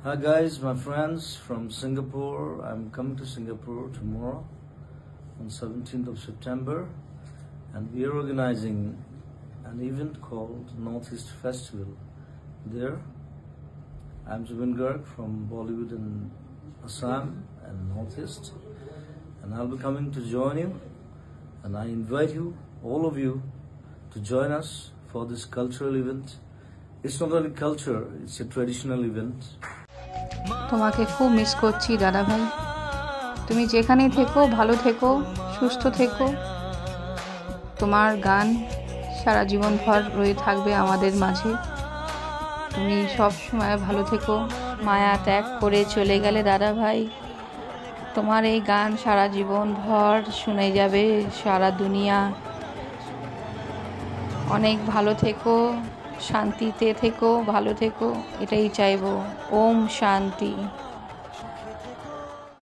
Hi guys, my friends from Singapore. I'm coming to Singapore tomorrow on 17th of September, and we are organizing an event called Northeast Festival. There, I'm Zubin Garg from Bollywood in Assam and Northeast, and I'll be coming to join you, and I invite you, all of you, to join us for this cultural event. It's not only culture, it's a traditional event. তোমাকে খুব miss করছি দাদা ভাই। তুমি যেখানেই থেকো ভালো থেকো, সুস্থ থেকো। তোমার গান সারা জীবন ভর রয়ে থাকবে আমাদের মাঝে। তুমি সব সময় ভালো থেকো। মায়া ত্যাগ করে চলে গেলে দাদা ভাই, তোমার এই গান সারা জীবন ভর শুনে যাবে সারা দুনিয়া। অনেক ভালো থেকো, শান্তিতে থেকো, ভালো থেকো, এটাই চাইবো। ওম শান্তি।